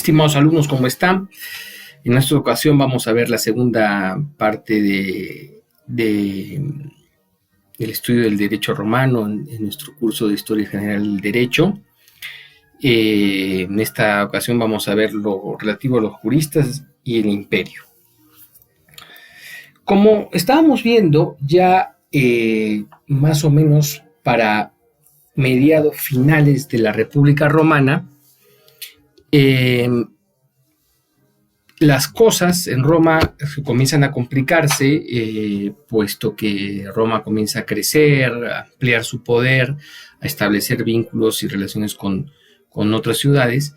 Estimados alumnos, ¿cómo están? En esta ocasión vamos a ver la segunda parte del estudio del derecho romano en nuestro curso de Historia General del Derecho. En esta ocasión vamos a ver lo relativo a los juristas y el imperio. Como estábamos viendo ya más o menos para mediados finales de la República Romana, las cosas en Roma comienzan a complicarse, puesto que Roma comienza a crecer, a ampliar su poder, a establecer vínculos y relaciones con otras ciudades,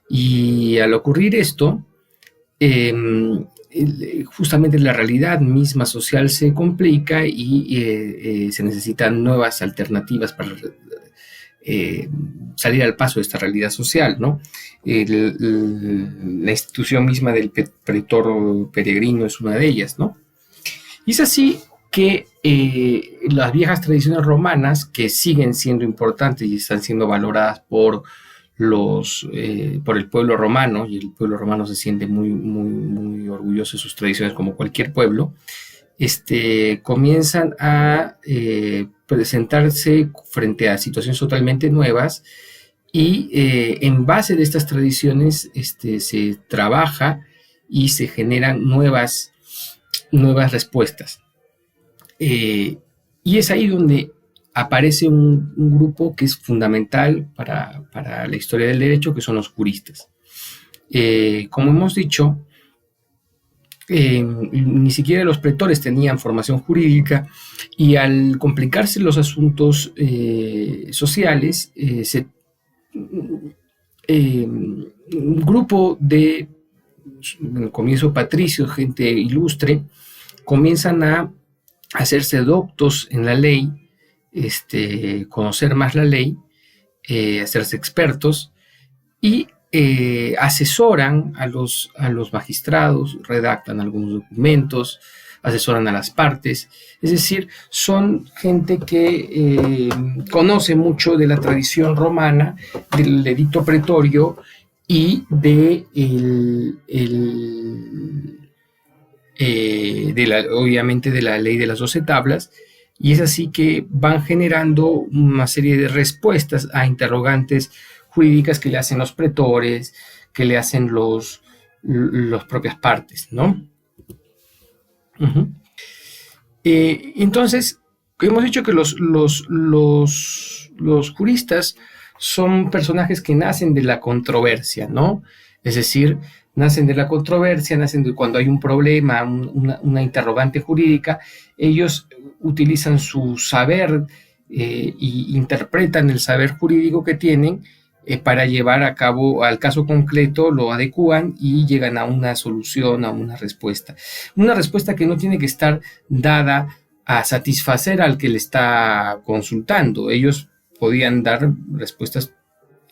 y al ocurrir esto, justamente la realidad misma social se complica y se necesitan nuevas alternativas para salir al paso de esta realidad social, ¿no? La institución misma del pretor peregrino es una de ellas, ¿no? Y es así que las viejas tradiciones romanas, que siguen siendo importantes y están siendo valoradas por el pueblo romano, y el pueblo romano se siente muy orgulloso de sus tradiciones como cualquier pueblo, comienzan a presentarse frente a situaciones totalmente nuevas y en base de estas tradiciones se trabaja y se generan nuevas respuestas. Y es ahí donde aparece un grupo que es fundamental para la historia del derecho, que son los juristas. Como hemos dicho, ni siquiera los pretores tenían formación jurídica, y al complicarse los asuntos sociales, un grupo de, en el comienzo, patricios, gente ilustre, comienzan a hacerse doctos en la ley, conocer más la ley, hacerse expertos, y asesoran a los magistrados, redactan algunos documentos, asesoran a las partes. Es decir, son gente que conoce mucho de la tradición romana, del edicto pretorio y obviamente de la ley de las 12 tablas, y es así que van generando una serie de respuestas a interrogantes jurídicas que le hacen los pretores, que le hacen los propias partes, ¿no? Entonces, hemos dicho que los juristas son personajes que nacen de la controversia, ¿no? Es decir, nacen de la controversia, nacen de cuando hay un problema, una interrogante jurídica. Ellos utilizan su saber y interpretan el saber jurídico que tienen para llevar a cabo al caso concreto, lo adecúan y llegan a una solución, a una respuesta. Una respuesta que no tiene que estar dada a satisfacer al que le está consultando. Ellos podían dar respuestas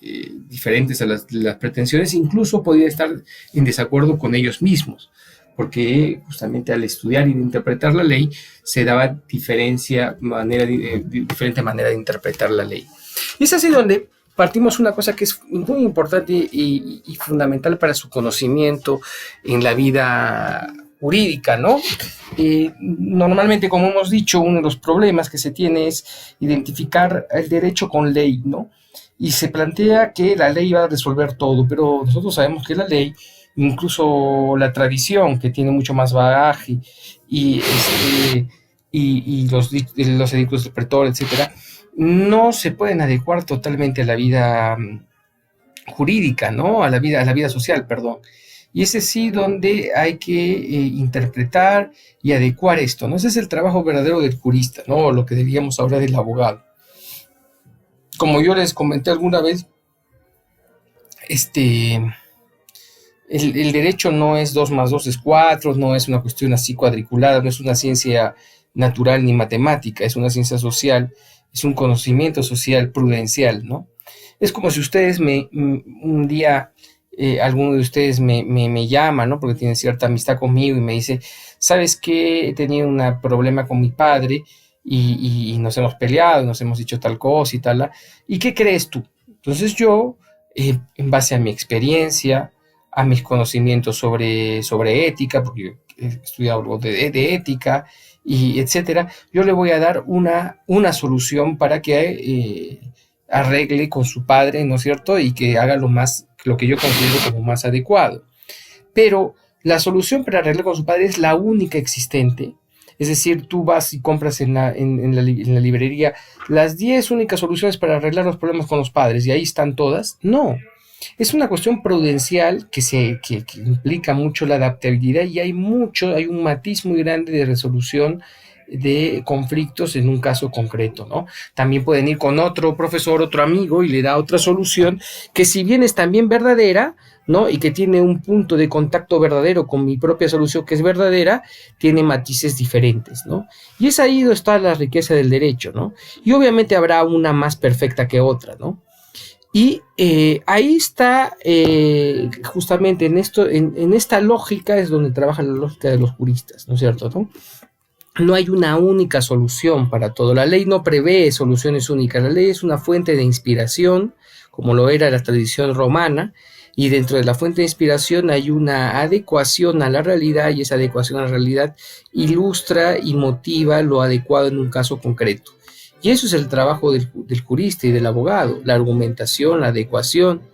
diferentes a las pretensiones, incluso podía estar en desacuerdo con ellos mismos, porque justamente al estudiar y interpretar la ley se daba diferente manera de interpretar la ley. Y es así donde partimos una cosa que es muy importante y fundamental para su conocimiento en la vida jurídica, ¿no? Normalmente, como hemos dicho, uno de los problemas que se tiene es identificar el derecho con ley, ¿no? Y se plantea que la ley va a resolver todo, pero nosotros sabemos que la ley, incluso la tradición, que tiene mucho más bagaje, y los edictos del pretor, etcétera, no se pueden adecuar totalmente a la vida jurídica, ¿no? A la vida social, perdón. Y ese sí donde hay que interpretar y adecuar esto, ¿no? Ese es el trabajo verdadero del jurista, ¿no? Lo que diríamos ahora del abogado. Como yo les comenté alguna vez, el derecho no es 2 más 2 es 4, no es una cuestión así cuadriculada, no es una ciencia natural ni matemática, es una ciencia social, es un conocimiento social prudencial, ¿no? Es como si ustedes un día, alguno de ustedes me llama, ¿no? Porque tiene cierta amistad conmigo y me dice, ¿sabes qué? He tenido un problema con mi padre y nos hemos peleado, nos hemos dicho tal cosa y tal. ¿Y qué crees tú? Entonces yo, en base a mi experiencia, a mis conocimientos sobre ética, porque yo he estudiado algo de ética, y etcétera, yo le voy a dar una solución para que arregle con su padre, ¿no es cierto? Y que haga lo que yo considero como más adecuado. Pero la solución para arreglar con su padre es la única existente. Es decir, tú vas y compras en la librería las 10 únicas soluciones para arreglar los problemas con los padres y ahí están todas. No, es una cuestión prudencial que implica mucho la adaptabilidad y hay un matiz muy grande de resolución de conflictos en un caso concreto, ¿no? También pueden ir con otro profesor, otro amigo y le da otra solución que si bien es también verdadera, ¿no? Y que tiene un punto de contacto verdadero con mi propia solución que es verdadera, tiene matices diferentes, ¿no? Y es ahí donde está la riqueza del derecho, ¿no? Y obviamente habrá una más perfecta que otra, ¿no? Y ahí está, justamente en esta lógica es donde trabaja la lógica de los juristas, ¿no es cierto? ¿No? No hay una única solución para todo. La ley no prevé soluciones únicas. La ley es una fuente de inspiración, como lo era la tradición romana, y dentro de la fuente de inspiración hay una adecuación a la realidad, y esa adecuación a la realidad ilustra y motiva lo adecuado en un caso concreto. Y eso es el trabajo del jurista y del abogado, la argumentación, la adecuación,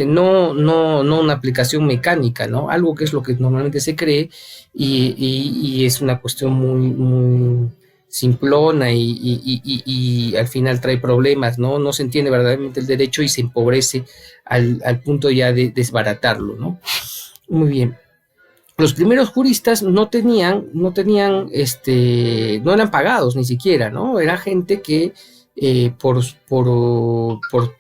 no una aplicación mecánica, ¿no? Algo que es lo que normalmente se cree y es una cuestión muy simplona y al final trae problemas, ¿no? No se entiende verdaderamente el derecho y se empobrece al punto ya de desbaratarlo, ¿no? Muy bien. Los primeros juristas no eran pagados ni siquiera, ¿no? Era gente que por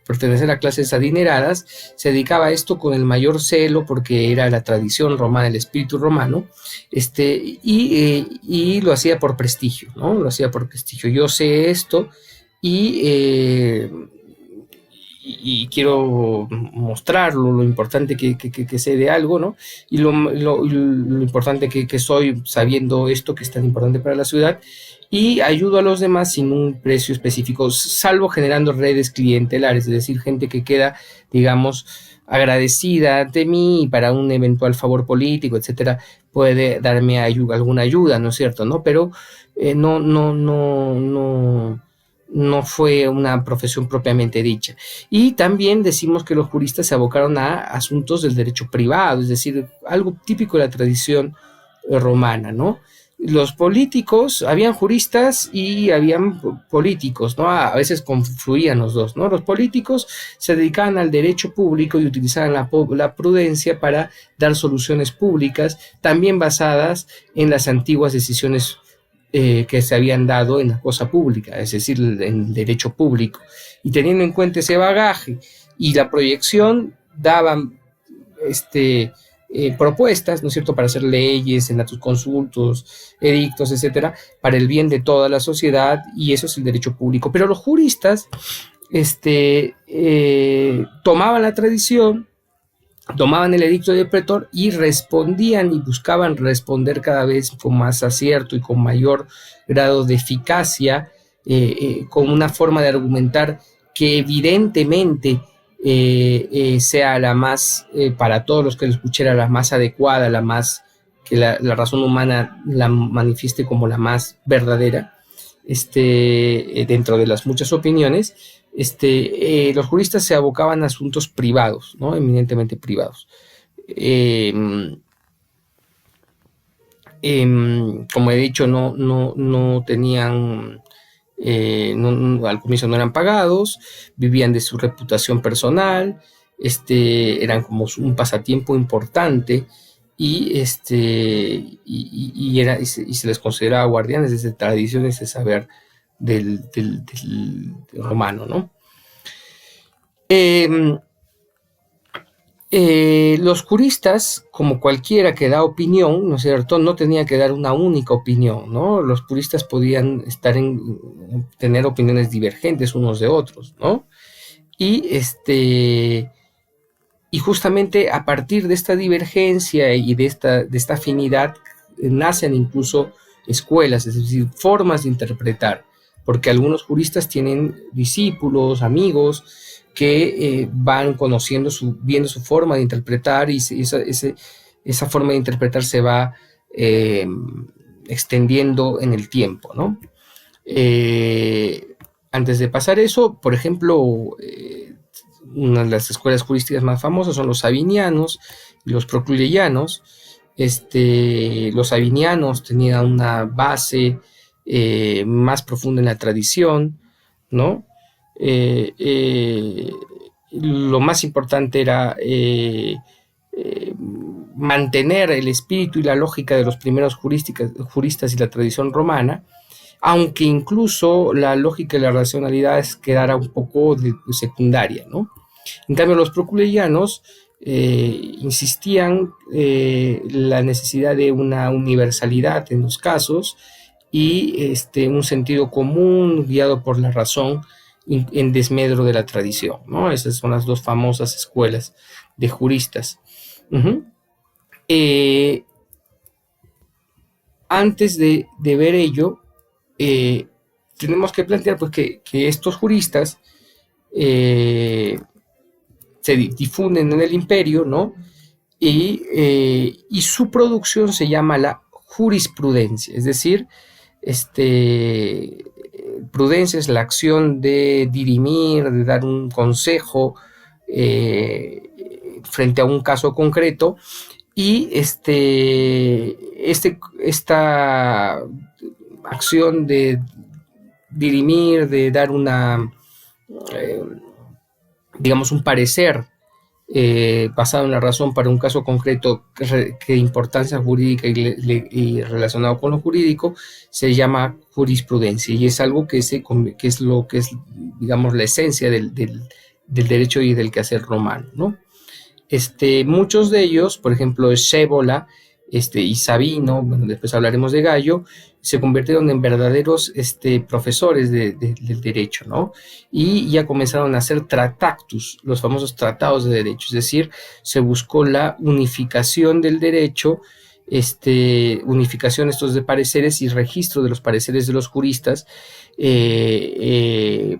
pertenecer a clases adineradas se dedicaba a esto con el mayor celo porque era la tradición romana, el espíritu romano, y lo hacía por prestigio, ¿no? Lo hacía por prestigio. Yo sé esto y quiero mostrarlo, lo importante que sé de algo, ¿no? Y lo importante que soy sabiendo esto que es tan importante para la ciudad, y ayudo a los demás sin un precio específico, salvo generando redes clientelares, es decir, gente que queda, digamos, agradecida ante mí y para un eventual favor político, etcétera, puede darme alguna ayuda, ¿no es cierto? ¿No? Pero no fue una profesión propiamente dicha. Y también decimos que los juristas se abocaron a asuntos del derecho privado, es decir, algo típico de la tradición romana, ¿no? Los políticos, habían juristas y habían políticos, ¿no? A veces confluían los dos, ¿no? Los políticos se dedicaban al derecho público y utilizaban la prudencia para dar soluciones públicas, también basadas en las antiguas decisiones que se habían dado en la cosa pública, es decir, en derecho público. Y teniendo en cuenta ese bagaje y la proyección, daban propuestas, ¿no es cierto?, para hacer leyes, senatus consultos, edictos, etcétera, para el bien de toda la sociedad, y eso es el derecho público. Pero los juristas tomaban la tradición, tomaban el edicto de pretor y respondían y buscaban responder cada vez con más acierto y con mayor grado de eficacia, con una forma de argumentar que evidentemente sea la más, para todos los que lo escucharan, la más adecuada, la más que la razón humana la manifieste como la más verdadera, dentro de las muchas opiniones. Los juristas se abocaban a asuntos privados, ¿no? Eminentemente privados. Como he dicho, no tenían, al comienzo no eran pagados, vivían de su reputación personal, eran como un pasatiempo importante y se les consideraba guardianes de esas tradiciones de saber del romano, ¿no? Los juristas, como cualquiera que da opinión, ¿no es cierto?, no tenía que dar una única opinión, ¿no? Los juristas podían tener opiniones divergentes unos de otros, ¿no? Y justamente a partir de esta divergencia y de esta afinidad nacen incluso escuelas, es decir, formas de interpretar porque algunos juristas tienen discípulos, amigos, que van conociendo, viendo su forma de interpretar, y esa forma de interpretar se va extendiendo en el tiempo, ¿no? Antes de pasar eso, por ejemplo, una de las escuelas jurísticas más famosas son los sabinianos y los procluyellanos. Los sabinianos tenían una base más profunda en la tradición, ¿no? Lo más importante era mantener el espíritu y la lógica de los primeros juristas y la tradición romana, aunque incluso la lógica y la racionalidad quedara un poco de secundaria, ¿no? En cambio, los procluyellanos insistían la necesidad de una universalidad en los casos y un sentido común guiado por la razón en desmedro de la tradición, ¿no? Esas son las dos famosas escuelas de juristas. Antes de ver ello, tenemos que plantear pues, que estos juristas se difunden en el imperio, ¿no? Y su producción se llama la jurisprudencia, es decir, prudencia es la acción de dirimir, de dar un consejo frente a un caso concreto, y esta acción de dirimir, de dar digamos, un parecer basado en la razón para un caso concreto que importancia jurídica y relacionado con lo jurídico, se llama jurisprudencia, y es algo que es digamos, la esencia del derecho y del quehacer romano, ¿no? Muchos de ellos, por ejemplo, Scaevola y Sabino, bueno, después hablaremos de Gallo, se convirtieron en verdaderos profesores del derecho, ¿no? Y ya comenzaron a hacer tractatus, los famosos tratados de derecho, es decir, se buscó la unificación del derecho, unificación estos de pareceres y registro de los pareceres de los juristas,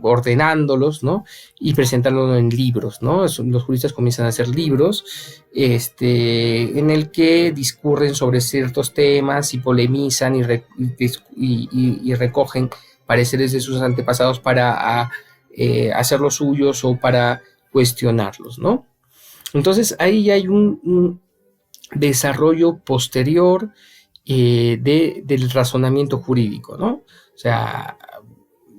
ordenándolos, ¿no? Y presentándolos en libros, ¿no? Los juristas comienzan a hacer libros en el que discurren sobre ciertos temas y polemizan y recogen pareceres de sus antepasados para hacerlos suyos o para cuestionarlos, ¿no? Entonces ahí ya hay un desarrollo posterior del razonamiento jurídico, ¿no? O sea,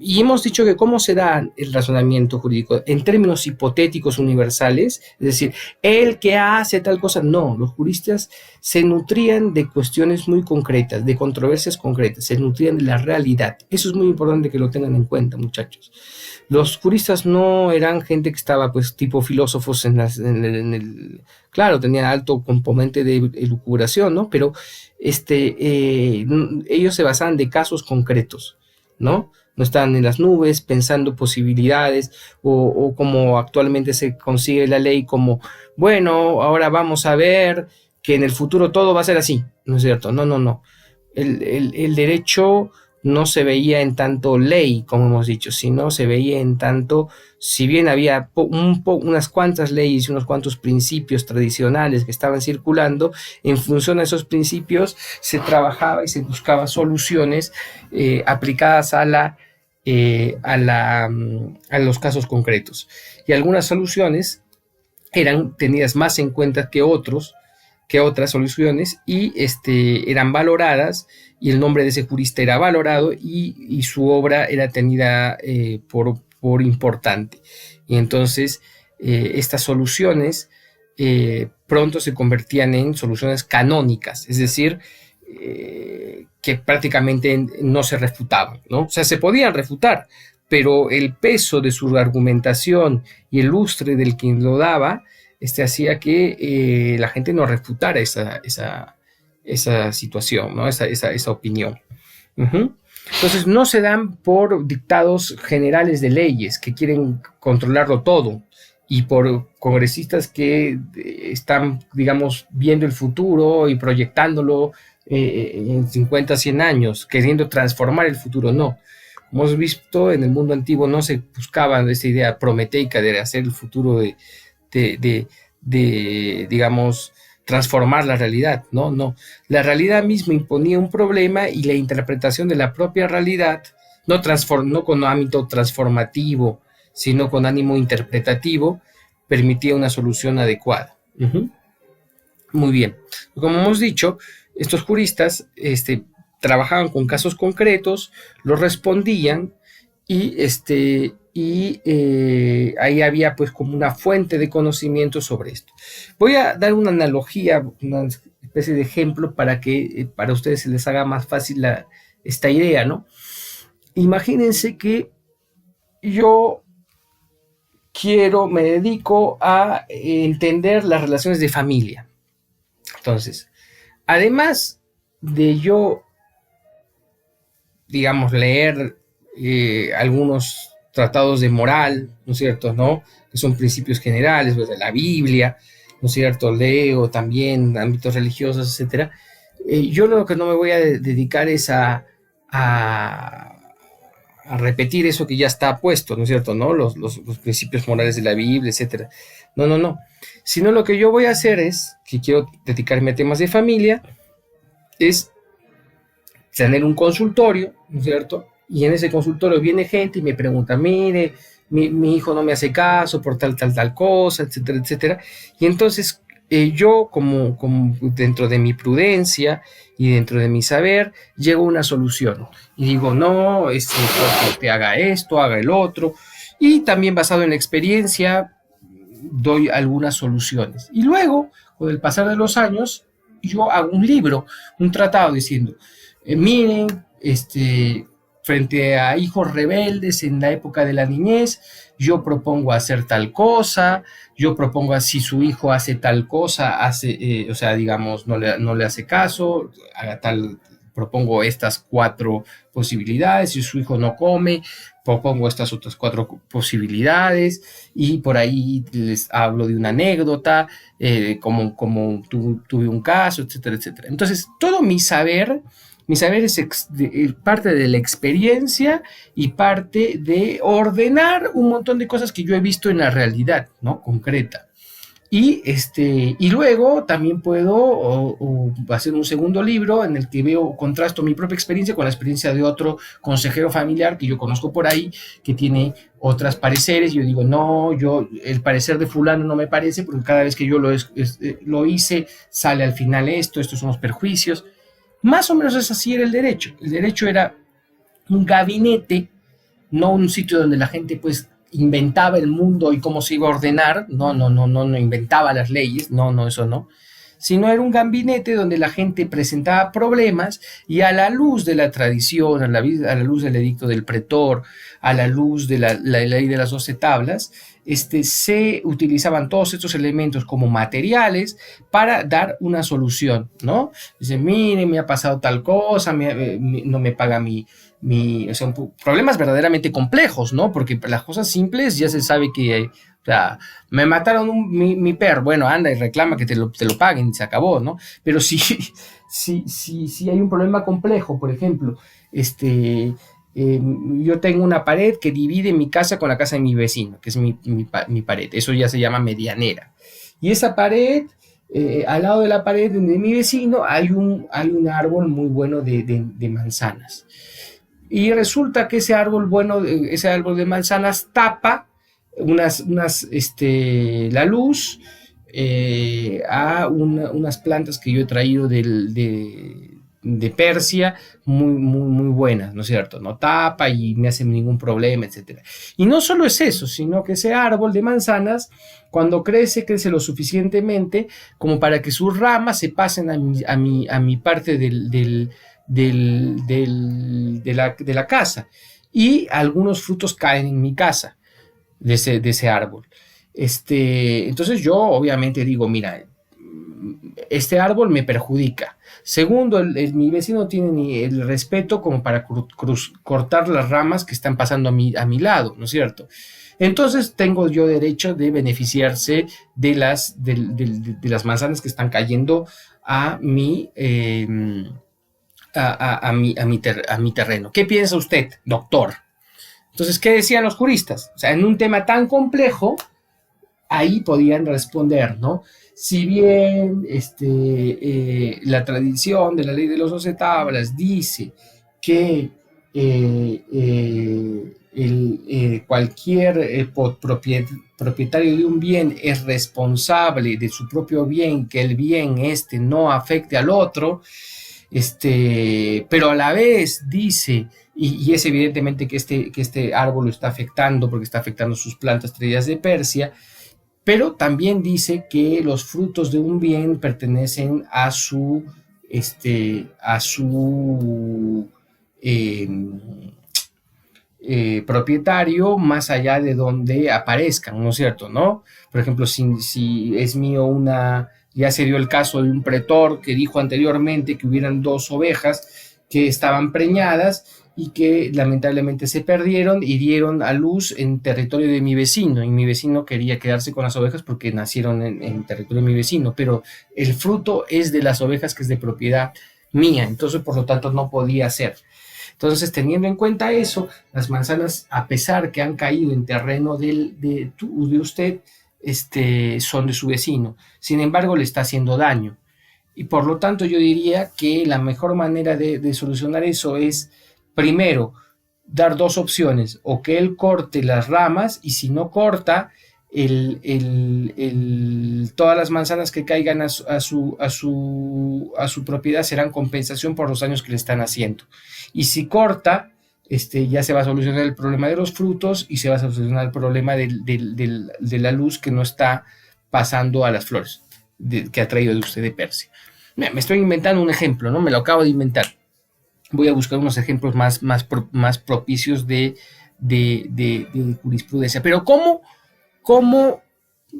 y hemos dicho que cómo se da el razonamiento jurídico en términos hipotéticos universales, es decir, el que hace tal cosa. No, los juristas se nutrían de cuestiones muy concretas, de controversias concretas, se nutrían de la realidad. Eso es muy importante que lo tengan en cuenta, muchachos. Los juristas no eran gente que estaba, pues, tipo filósofos claro, tenían alto componente de elucubración, ¿no? Pero ellos se basaban de casos concretos, ¿no? No estaban en las nubes pensando posibilidades o como actualmente se consigue la ley, como, bueno, ahora vamos a ver que en el futuro todo va a ser así, ¿no es cierto? No. El derecho no se veía en tanto ley, como hemos dicho, sino se veía en tanto, si bien había unas cuantas leyes y unos cuantos principios tradicionales que estaban circulando, en función a esos principios se trabajaba y se buscaba soluciones aplicadas a los casos concretos. Y algunas soluciones eran tenidas más en cuenta que otras soluciones, y eran valoradas, y el nombre de ese jurista era valorado, y su obra era tenida por importante. Y entonces estas soluciones pronto se convertían en soluciones canónicas, es decir, que prácticamente no se refutaban, ¿no? O sea, se podían refutar, pero el peso de su argumentación y el lustre del quien lo daba hacía que la gente no refutara esa situación, ¿no? esa opinión. Entonces no se dan por dictados generales de leyes que quieren controlarlo todo, y por congresistas que están, digamos, viendo el futuro y proyectándolo en 50, 100 años, queriendo transformar el futuro. No. hemos visto en el mundo antiguo no se buscaba esa idea prometeica de hacer el futuro de, de, digamos, transformar la realidad, no, no. La realidad misma imponía un problema y la interpretación de la propia realidad, no con ámbito transformativo, sino con ánimo interpretativo, permitía una solución adecuada. Muy bien. Como hemos dicho, estos juristas trabajaban con casos concretos, los respondían y, ahí había pues como una fuente de conocimiento sobre esto. Voy a dar una analogía, una especie de ejemplo para que para ustedes se les haga más fácil esta idea, ¿no? Imagínense que yo me dedico a entender las relaciones de familia. Entonces, además de yo, digamos, leer algunos tratados de moral, ¿no es cierto?, ¿no?, que son principios generales, pues, de la Biblia, ¿no es cierto?, leo también ámbitos religiosos, etcétera. Yo lo que no me voy a dedicar es a repetir eso que ya está puesto, ¿no es cierto?, ¿no?, los principios morales de la Biblia, etcétera. No, no, no. Sino lo que yo voy a hacer es, que quiero dedicarme a temas de familia, es tener un consultorio, ¿no es cierto? Y en ese consultorio viene gente y me pregunta, mire, mi hijo no me hace caso por tal cosa, etcétera, etcétera. Y entonces yo, como dentro de mi prudencia y dentro de mi saber, llego a una solución. Y digo, no, porque haga esto, haga el otro. Y también basado en la experiencia, doy algunas soluciones. Y luego, con el pasar de los años, yo hago un libro, un tratado diciendo, miren, frente a hijos rebeldes en la época de la niñez, yo propongo hacer tal cosa, yo propongo si su hijo hace tal cosa, o sea, digamos, no le hace caso, haga tal, propongo estas 4 posibilidades, si su hijo no come, propongo estas otras 4 posibilidades, y por ahí les hablo de una anécdota, como tuve un caso, etcétera, etcétera. Entonces, todo mi saber es parte de la experiencia y parte de ordenar un montón de cosas que yo he visto en la realidad, ¿no?, concreta. Y luego también puedo hacer un segundo libro en el que contrasto mi propia experiencia con la experiencia de otro consejero familiar que yo conozco por ahí, que tiene otros pareceres. Yo digo, no, el parecer de fulano no me parece, porque cada vez que yo lo hice, sale al final estos son los perjuicios. Más o menos así era el derecho. El derecho era un gabinete, no un sitio donde la gente pues inventaba el mundo y cómo se iba a ordenar, no inventaba las leyes, eso no, sino era un gabinete donde la gente presentaba problemas y a la luz de la tradición, a la luz del edicto del pretor, a la luz de la ley de las 12 tablas, se utilizaban todos estos elementos como materiales para dar una solución, ¿no? Dice, mire, me ha pasado tal cosa, no me paga o sea, problemas verdaderamente complejos, ¿no? Porque las cosas simples ya se sabe que, o sea, me mataron mi perro, bueno, anda y reclama que te lo paguen y se acabó, ¿no? Pero si hay un problema complejo, por ejemplo, yo tengo una pared que divide mi casa con la casa de mi vecino, que es mi pared, eso ya se llama medianera. Y esa pared, al lado de la pared de mi vecino, hay un árbol muy bueno de manzanas. Y resulta que ese árbol de manzanas tapa la luz a unas plantas que yo he traído de Persia, muy, muy, muy buenas, ¿no es cierto? No tapa y me hace ningún problema, etcétera. Y no solo es eso, sino que ese árbol de manzanas, cuando crece lo suficientemente como para que sus ramas se pasen a mi parte de la casa, y algunos frutos caen en mi casa de ese árbol. Entonces yo obviamente digo, mira, este árbol me perjudica. Segundo, mi vecino tiene ni el respeto como para cortar las ramas que están pasando a mi lado, ¿no es cierto? Entonces tengo yo derecho de beneficiarse de las manzanas que están cayendo a mi a mi terreno. ¿Qué piensa usted, doctor? Entonces, ¿qué decían los juristas? O sea, en un tema tan complejo, ahí podían responder, ¿no? Si bien la tradición de la ley de los 12 tablas dice que cualquier propietario de un bien es responsable de su propio bien, que el bien no afecte al otro, pero a la vez dice, y es evidentemente que este árbol lo está afectando porque está afectando sus plantas traídas de Persia, pero también dice que los frutos de un bien pertenecen a su eh, propietario más allá de donde aparezcan, ¿no es cierto? ¿No? Por ejemplo, si es mío ya se dio el caso de un pretor que dijo anteriormente que hubieran 2 ovejas que estaban preñadas y que lamentablemente se perdieron y dieron a luz en territorio de mi vecino, y mi vecino quería quedarse con las ovejas porque nacieron en territorio de mi vecino, pero el fruto es de las ovejas que es de propiedad mía, entonces por lo tanto no podía ser. Entonces, teniendo en cuenta eso, las manzanas, a pesar que han caído en terreno de usted, son de su vecino. Sin embargo, le está haciendo daño. Y por lo tanto, yo diría que la mejor manera de solucionar eso es, primero, dar 2 opciones: o que él corte las ramas, y si no corta, todas las manzanas que caigan a su propiedad serán compensación por los daños que le están haciendo. Y si corta, ya se va a solucionar el problema de los frutos y se va a solucionar el problema de la luz que no está pasando a las flores que ha traído de usted de Persia. Me estoy inventando un ejemplo, ¿no? Me lo acabo de inventar. Voy a buscar unos ejemplos más propicios de jurisprudencia. Pero ¿cómo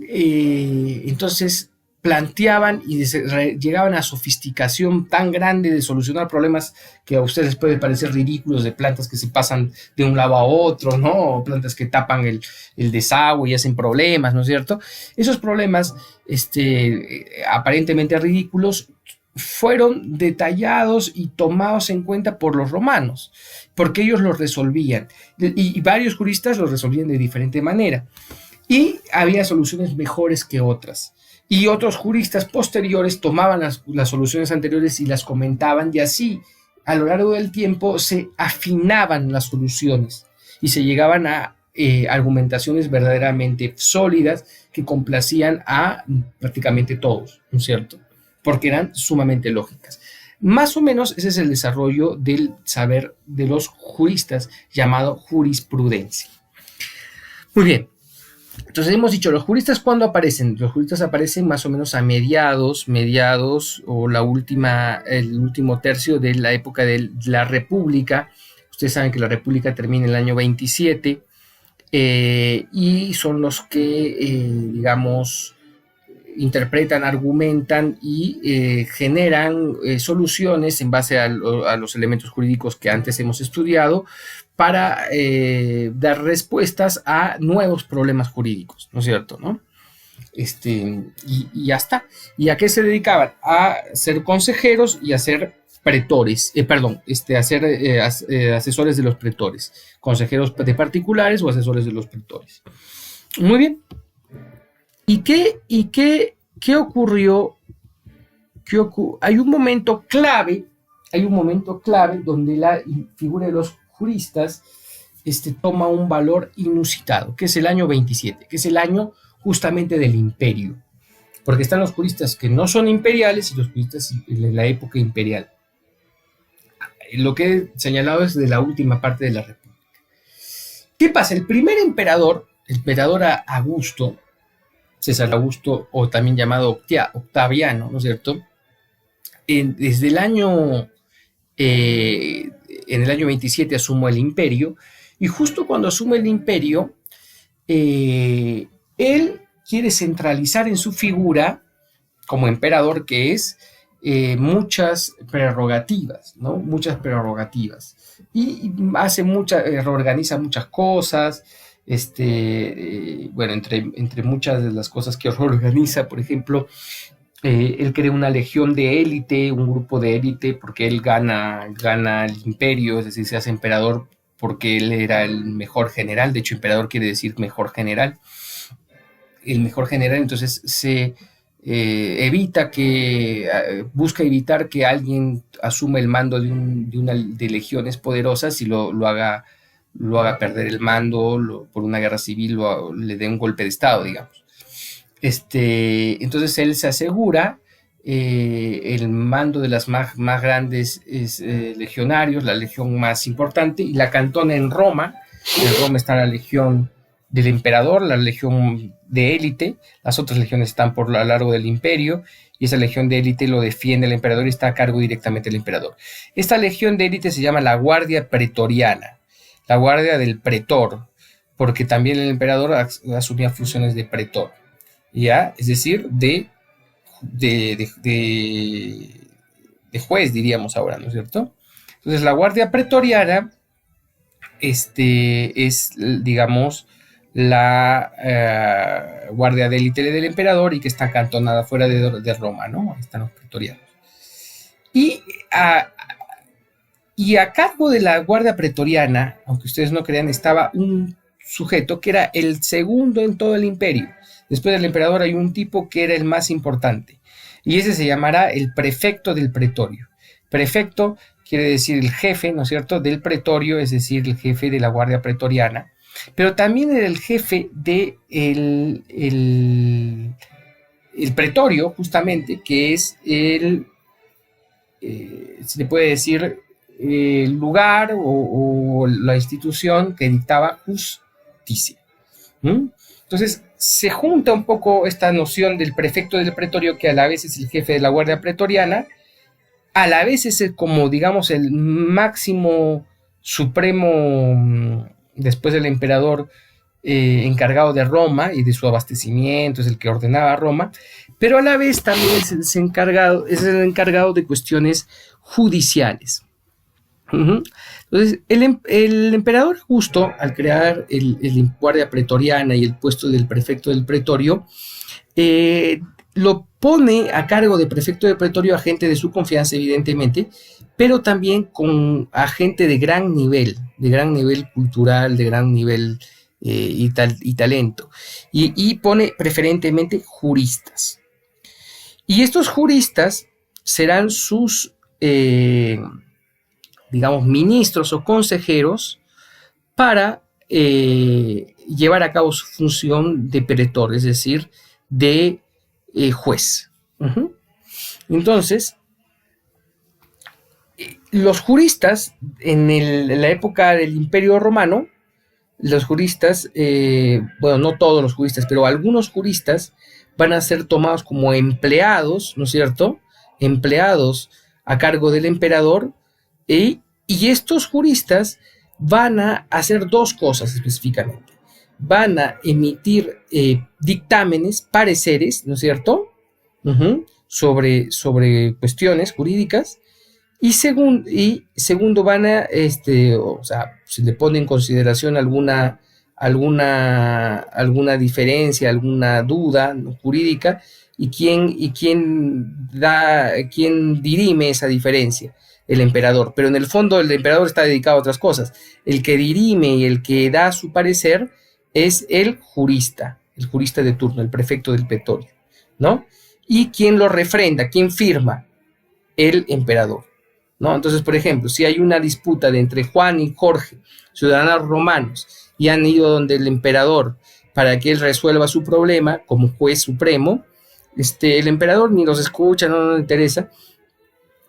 entonces planteaban y llegaban a sofisticación tan grande de solucionar problemas que a ustedes les puede parecer ridículos, de plantas que se pasan de un lado a otro, ¿no? O plantas que tapan el desagüe y hacen problemas, ¿no es cierto? Esos problemas aparentemente ridículos fueron detallados y tomados en cuenta por los romanos, porque ellos los resolvían, y varios juristas los resolvían de diferente manera. Y había soluciones mejores que otras. Y otros juristas posteriores tomaban las soluciones anteriores y las comentaban, y así, a lo largo del tiempo, se afinaban las soluciones y se llegaban a argumentaciones verdaderamente sólidas que complacían a prácticamente todos, ¿no es cierto? Porque eran sumamente lógicas. Más o menos ese es el desarrollo del saber de los juristas, llamado jurisprudencia. Muy bien. Entonces hemos dicho, ¿los juristas cuándo aparecen? Los juristas aparecen más o menos a mediados o el último tercio de la época de la República. Ustedes saben que la República termina en el año 27 y son los que, digamos, interpretan, argumentan y generan soluciones en base a los elementos jurídicos que antes hemos estudiado, para dar respuestas a nuevos problemas jurídicos, ¿no es cierto? ¿No? Y ya está. ¿Y a qué se dedicaban? A ser consejeros y a ser pretores, a ser asesores de los pretores, consejeros de particulares o asesores de los pretores. Muy bien. ¿Y qué ocurrió? Hay un momento clave donde la figura de los juristas toma un valor inusitado, que es el año 27, que es el año justamente del imperio, porque están los juristas que no son imperiales y los juristas de la época imperial. Lo que he señalado es de la última parte de la República. ¿Qué pasa? El primer emperador Augusto, César Augusto, o también llamado Octaviano, ¿no es cierto? Desde el año en el año 27 asumo el imperio, y justo cuando asume el imperio, él quiere centralizar en su figura, como emperador que es, muchas prerrogativas, ¿no? Muchas prerrogativas. Y reorganiza muchas cosas. Bueno, entre muchas de las cosas que reorganiza, por ejemplo, Él crea una legión de élite, un grupo de élite, porque él gana el imperio, es decir, se hace emperador porque él era el mejor general. De hecho, emperador quiere decir mejor general. El mejor general, entonces se busca evitar que alguien asuma el mando de legiones poderosas y lo haga perder el mando por una guerra civil o le dé un golpe de estado, digamos. Entonces él se asegura el mando de las más grandes legionarios, la legión más importante, y la cantona en Roma. En Roma está la legión del emperador, la legión de élite, las otras legiones están por lo largo del imperio, y esa legión de élite lo defiende el emperador y está a cargo directamente del emperador. Esta legión de élite se llama la Guardia Pretoriana, la guardia del pretor, porque también el emperador asumía funciones de pretor, ¿ya? Es decir, de juez, diríamos ahora, ¿no es cierto? Entonces la Guardia Pretoriana es, digamos, la guardia de élite del emperador y que está acantonada fuera de Roma, ¿no? Ahí están los pretorianos. Y a cargo de la guardia pretoriana, aunque ustedes no crean, estaba un sujeto que era el segundo en todo el imperio. Después del emperador hay un tipo que era el más importante, y ese se llamará el prefecto del pretorio. Prefecto quiere decir el jefe, ¿no es cierto?, del pretorio, es decir, el jefe de la guardia pretoriana, pero también era el jefe de el pretorio, justamente, que es se le puede decir, el lugar o la institución que dictaba justicia. Entonces se junta un poco esta noción del prefecto del pretorio, que a la vez es el jefe de la guardia pretoriana, a la vez es como, digamos, el máximo supremo después del emperador, encargado de Roma y de su abastecimiento, es el que ordenaba Roma, pero a la vez también es el encargado de cuestiones judiciales. Entonces, el emperador Augusto, al crear el guardia pretoriana y el puesto del prefecto del pretorio, lo pone a cargo de prefecto de pretorio a gente de su confianza, evidentemente, pero también con a gente de gran nivel cultural, de gran nivel y talento, y pone preferentemente juristas. Y estos juristas serán sus digamos, ministros o consejeros para llevar a cabo su función de pretor, es decir, de juez. Entonces, los juristas, en la época del Imperio Romano, los juristas, bueno, no todos los juristas, pero algunos juristas van a ser tomados como empleados, ¿no es cierto?, empleados a cargo del emperador, y estos juristas van a hacer dos cosas específicamente. Van a emitir dictámenes, pareceres, ¿no es cierto?, sobre cuestiones jurídicas, y segundo van a, o sea, se le pone en consideración alguna diferencia, alguna duda, ¿no?, jurídica, y quién dirime esa diferencia, el emperador. Pero en el fondo el emperador está dedicado a otras cosas. El que dirime y el que da su parecer es el jurista de turno, el prefecto del pretorio, ¿no? Y quien lo refrenda, quien firma, el emperador, ¿no? Entonces, por ejemplo, si hay una disputa entre Juan y Jorge, ciudadanos romanos, y han ido donde el emperador para que él resuelva su problema como juez supremo, el emperador ni los escucha, no le interesa.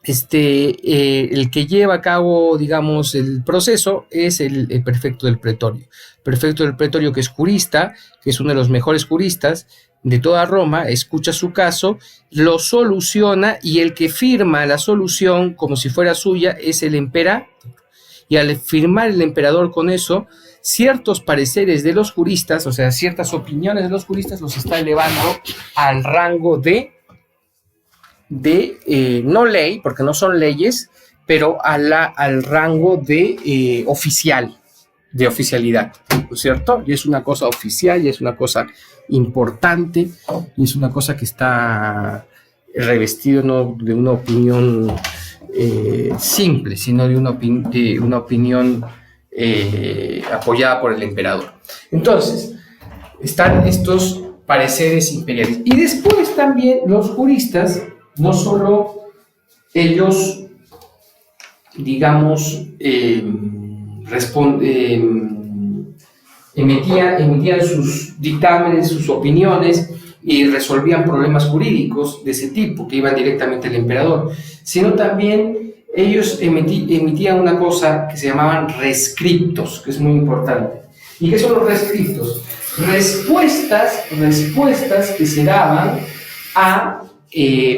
El que lleva a cabo, digamos, el proceso es el prefecto del pretorio. Prefecto del pretorio, que es jurista, que es uno de los mejores juristas de toda Roma, escucha su caso, lo soluciona, y el que firma la solución como si fuera suya es el emperador. Y al firmar el emperador con eso, ciertos pareceres de los juristas, o sea, ciertas opiniones de los juristas, los está elevando al rango de no ley, porque no son leyes, pero al rango de oficial, de oficialidad, ¿no es cierto? Y es una cosa oficial, y es una cosa importante, y es una cosa que está revestido no de una opinión simple, sino de una opinión apoyada por el emperador. Entonces, están estos pareceres imperiales. Y después también los juristas, no solo ellos, digamos, emitían sus dictámenes, sus opiniones y resolvían problemas jurídicos de ese tipo que iban directamente al emperador, sino también ellos emitían una cosa que se llamaban rescriptos, que es muy importante. ¿Y qué son los rescriptos? Respuestas que se daban a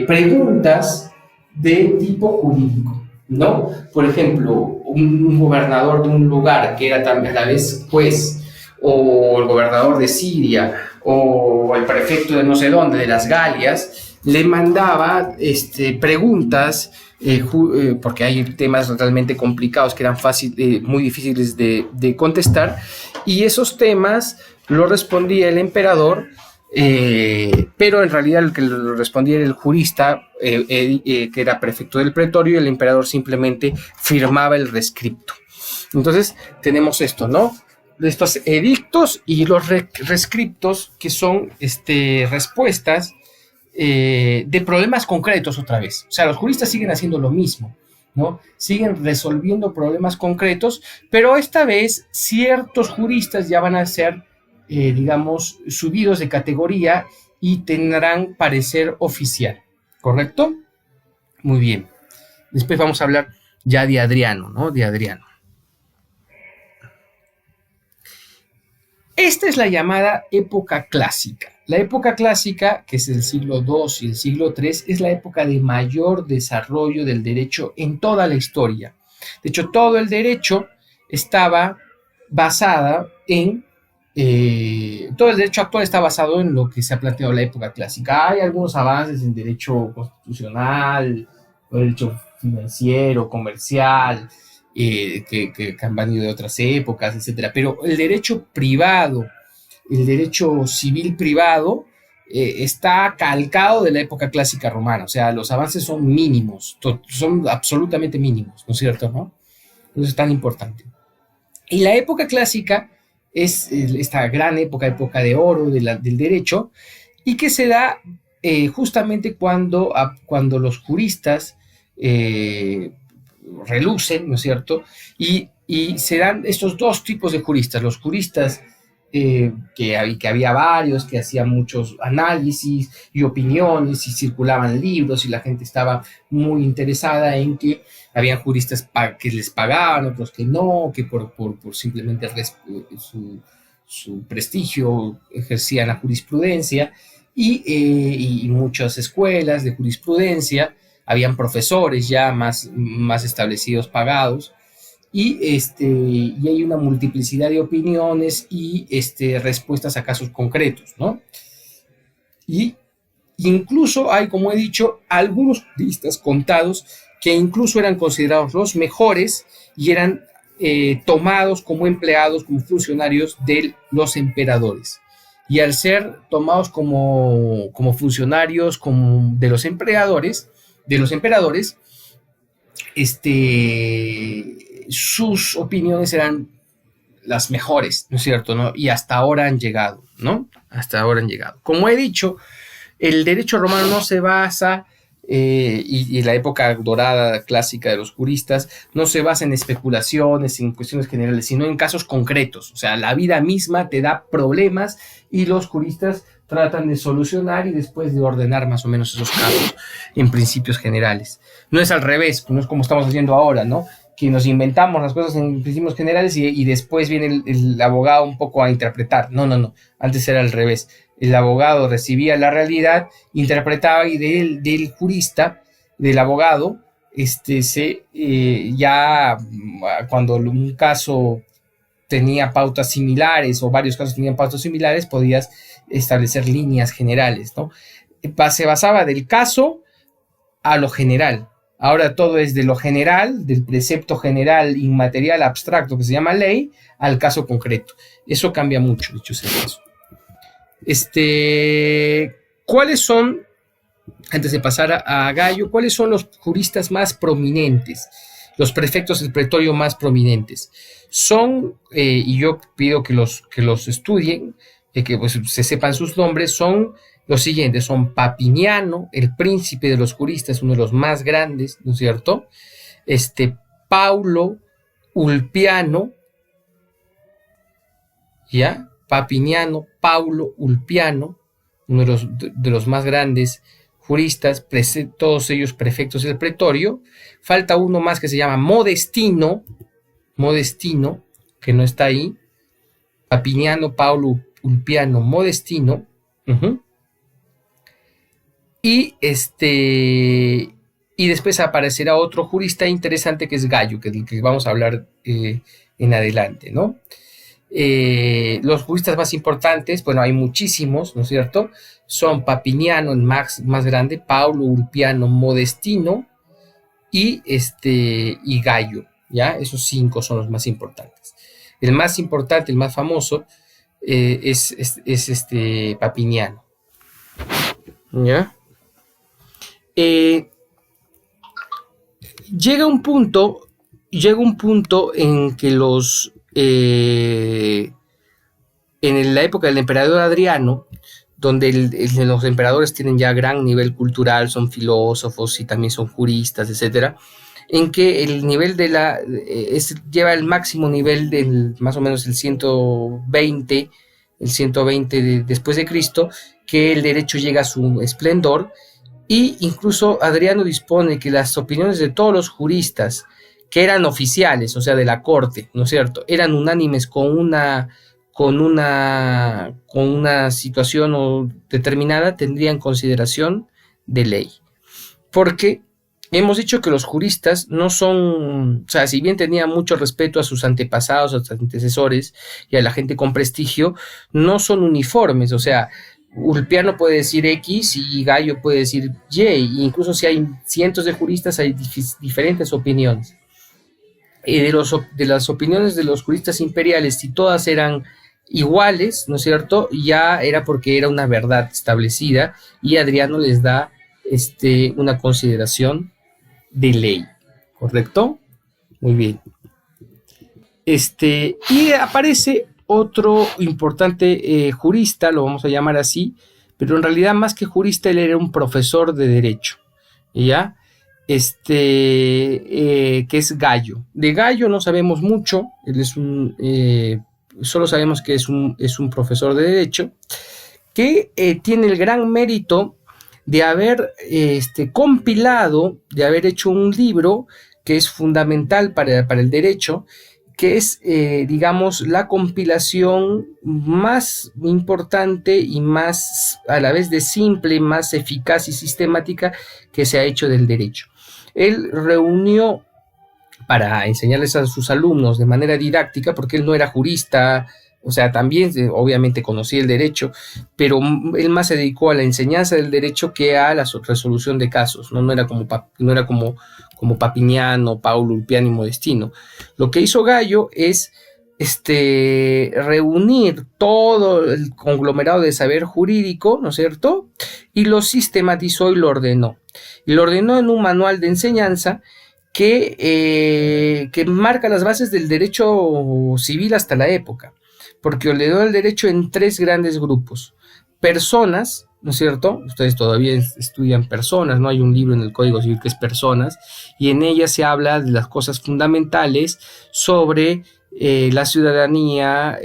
preguntas de tipo jurídico, ¿no? Por ejemplo, un gobernador de un lugar que era también a la vez juez, o el gobernador de Siria, o el prefecto de no sé dónde, de las Galias, le mandaba preguntas, porque hay temas realmente complicados que eran muy difíciles de contestar, y esos temas lo respondía el emperador, pero en realidad el que lo respondía era el jurista, que era prefecto del pretorio, y el emperador simplemente firmaba el rescripto. Entonces tenemos esto, ¿no? Estos edictos y los rescriptos, que son respuestas de problemas concretos otra vez. O sea, los juristas siguen haciendo lo mismo, ¿no? Siguen resolviendo problemas concretos, pero esta vez ciertos juristas ya van a ser, digamos, subidos de categoría y tendrán parecer oficial, ¿correcto? Muy bien. Después vamos a hablar ya de Adriano, ¿no? De Adriano. Esta es la llamada época clásica. La época clásica, que es el siglo II y el siglo III, es la época de mayor desarrollo del derecho en toda la historia. De hecho, todo el derecho estaba basada en... todo el derecho actual está basado en lo que se ha planteado en la época clásica. Hay algunos avances en derecho constitucional, derecho financiero, comercial, que han venido de otras épocas, etcétera. Pero el derecho privado, el derecho civil privado, está calcado de la época clásica romana. O sea, los avances son mínimos, son absolutamente mínimos, ¿no es cierto? ¿No? Eso es tan importante. Y la época clásica es esta gran época de oro del derecho, y que se da justamente cuando los juristas relucen, ¿no es cierto? Y se dan estos dos tipos de juristas: los juristas que había varios, que hacían muchos análisis y opiniones, y circulaban libros, y la gente estaba muy interesada en que habían juristas que les pagaban, otros que no, que por simplemente su prestigio ejercían la jurisprudencia, y muchas escuelas de jurisprudencia, habían profesores ya más establecidos, pagados, y hay una multiplicidad de opiniones y respuestas a casos concretos, ¿no? Y incluso hay, como he dicho, algunos juristas contados que incluso eran considerados los mejores y eran tomados como empleados, como funcionarios de los emperadores. Y al ser tomados como funcionarios de los emperadores, sus opiniones eran las mejores, ¿no es cierto? ¿No? Y hasta ahora han llegado, ¿no? Hasta ahora han llegado. Como he dicho, el derecho romano no se basa, y la época dorada clásica de los juristas, no se basa en especulaciones, en cuestiones generales, sino en casos concretos. O sea, la vida misma te da problemas y los juristas tratan de solucionar y después de ordenar más o menos esos casos en principios generales. No es al revés, no es como estamos haciendo ahora, ¿no? Que nos inventamos las cosas en principios generales y después viene el abogado un poco a interpretar. No. Antes era al revés. El abogado recibía la realidad, interpretaba, y del jurista, del abogado, ya cuando un caso tenía pautas similares, o varios casos tenían pautas similares, podías establecer líneas generales, ¿no? Se basaba del caso a lo general. Ahora todo es de lo general, del precepto general inmaterial abstracto que se llama ley, al caso concreto. Eso cambia mucho, dicho sea eso. ¿Cuáles son antes de pasar a Gallo, ¿cuáles son los juristas más prominentes? Los prefectos del pretorio más prominentes. Son, y yo pido que los estudien, que pues, se sepan sus nombres, son los siguientes: son Papiniano, el príncipe de los juristas, uno de los más grandes, ¿no es cierto? Paulo Ulpiano, ¿ya? Papiniano, Paulo Ulpiano, uno de los más grandes juristas, todos ellos prefectos del pretorio. Falta uno más que se llama Modestino, que no está ahí. Papiniano, Paulo Ulpiano, Modestino. Y y después aparecerá otro jurista interesante que es Gallo, que vamos a hablar en adelante, ¿no? Los juristas más importantes, bueno, hay muchísimos, ¿no es cierto? Son Papiniano, el más grande, Paulo Ulpiano, Modestino y Gallo, ¿ya? Esos 5 son los más importantes. El más importante, el más famoso, es Papiniano, ¿ya? Llega un punto en que en la época del emperador Adriano, donde los emperadores tienen ya gran nivel cultural, son filósofos y también son juristas, etcétera, en que el nivel lleva el máximo nivel del más o menos el 120 después de Cristo, que el derecho llega a su esplendor. Y incluso Adriano dispone que las opiniones de todos los juristas que eran oficiales, o sea, de la corte, ¿no es cierto?, eran unánimes con una situación determinada, tendrían consideración de ley. Porque hemos dicho que los juristas no son, o sea, si bien tenían mucho respeto a sus antepasados, a sus antecesores y a la gente con prestigio, no son uniformes, o sea, Ulpiano puede decir X y Gallo puede decir Y, e incluso si hay cientos de juristas hay diferentes opiniones. De las opiniones de los juristas imperiales, si todas eran iguales, ¿no es cierto?, ya era porque era una verdad establecida y Adriano les da una consideración de ley, ¿correcto? Muy bien. Y aparece otro importante jurista, lo vamos a llamar así, pero en realidad más que jurista él era un profesor de derecho, ¿ya? Que es Gallo. De Gallo no sabemos mucho, él es solo sabemos que es un profesor de derecho, que tiene el gran mérito de haber compilado, de haber hecho un libro que es fundamental para el derecho, que es, digamos, la compilación más importante y más a la vez de simple, más eficaz y sistemática que se ha hecho del derecho. Él reunió para enseñarles a sus alumnos de manera didáctica, porque él no era jurista, o sea, también obviamente conocía el derecho, pero él más se dedicó a la enseñanza del derecho que a la resolución de casos, ¿no? No era como Papiniano, Paulo Ulpiano y Modestino. Lo que hizo Gallo es reunir todo el conglomerado de saber jurídico, ¿no es cierto?, y lo sistematizó y lo ordenó. Y lo ordenó en un manual de enseñanza que marca las bases del derecho civil hasta la época, porque ordenó el derecho en 3 grandes grupos: personas, ¿no es cierto? Ustedes todavía estudian personas, ¿no? Hay un libro en el Código Civil que es Personas, y en ella se habla de las cosas fundamentales sobre la ciudadanía.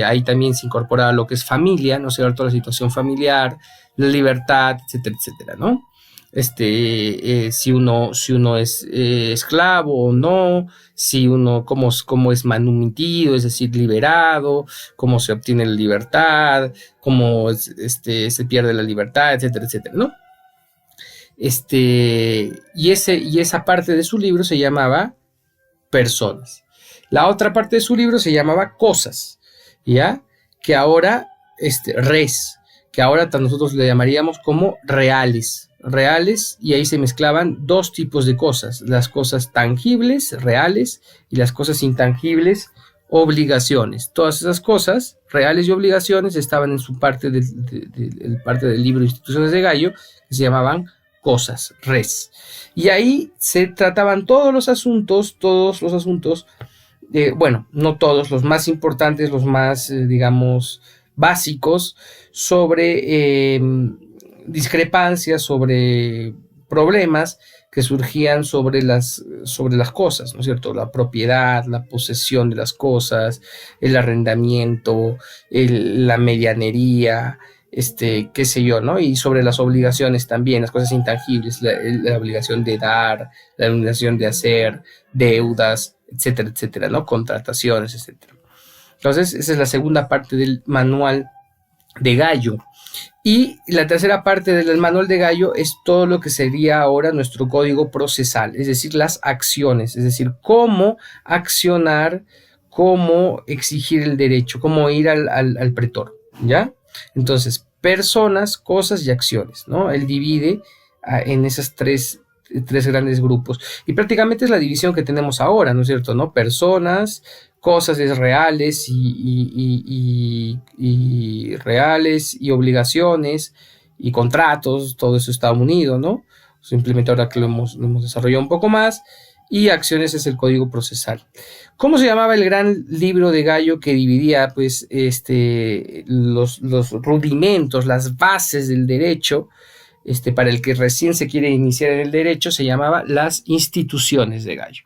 Ahí también se incorpora lo que es familia, ¿no es cierto?, la situación familiar, la libertad, etcétera, etcétera, ¿no? Si uno es esclavo o no, si uno, cómo es manumitido, es decir, liberado, cómo se obtiene la libertad, cómo se pierde la libertad, etcétera, etcétera, ¿no? Y esa parte de su libro se llamaba Personas. La otra parte de su libro se llamaba Cosas, ¿ya? Que ahora, res, que ahora nosotros le llamaríamos como reales, y ahí se mezclaban 2 tipos de cosas: las cosas tangibles, reales, y las cosas intangibles, obligaciones. Todas esas cosas, reales y obligaciones, estaban en su parte del libro Instituciones de Gallo, se llamaban cosas, res. Y ahí se trataban todos los asuntos, bueno, no todos, los más importantes, los más, digamos, básicos, sobre discrepancias, sobre problemas que surgían sobre las cosas, ¿no es cierto? La propiedad, la posesión de las cosas, el arrendamiento, la medianería, qué sé yo, ¿no? Y sobre las obligaciones también, las cosas intangibles, la obligación de dar, la obligación de hacer, deudas, etcétera, etcétera, ¿no? Contrataciones, etcétera. Entonces, esa es la segunda parte del manual de Gallo. Y la tercera parte del manual de Gallo es todo lo que sería ahora nuestro código procesal, es decir, las acciones, es decir, cómo accionar, cómo exigir el derecho, cómo ir al pretor, ¿ya? Entonces, personas, cosas y acciones, ¿no? Él divide en esas tres grandes grupos. Y prácticamente es la división que tenemos ahora, ¿no es cierto? ¿No? Personas, cosas reales y reales y obligaciones y contratos, todo eso está unido, ¿no? Simplemente ahora que lo hemos desarrollado un poco más. Y acciones es el código procesal. ¿Cómo se llamaba el gran libro de Gallo que dividía pues los rudimentos, las bases del derecho? Para el que recién se quiere iniciar en el derecho, se llamaba Las Instituciones de Gallo.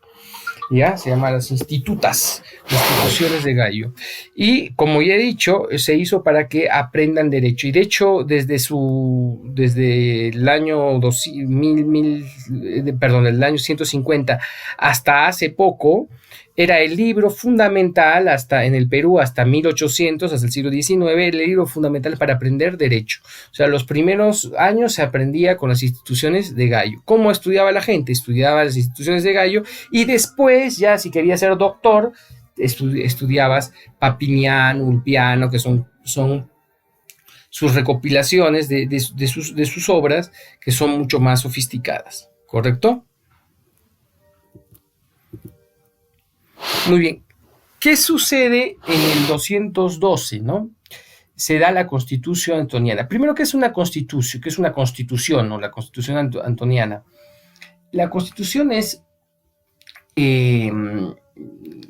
¿Ya? Se llama las instituciones de Gallo. Y como ya he dicho, se hizo para que aprendan derecho. Y de hecho, desde el año el año 150 hasta hace poco, era el libro fundamental hasta en el Perú, hasta 1800, hasta el siglo XIX, el libro fundamental para aprender derecho. O sea, los primeros años se aprendía con las instituciones de Gallo. ¿Cómo estudiaba la gente? Estudiaba las instituciones de Gallo y después, ya si querías ser doctor, estudiabas Papiniano, Ulpiano, que son sus recopilaciones de sus obras, que son mucho más sofisticadas. ¿Correcto? Muy bien. ¿Qué sucede en el 212, no? Se da la Constitución Antoniana. Primero, ¿qué es una constitución? ¿Qué es una constitución, no? La Constitución Antoniana. La Constitución es,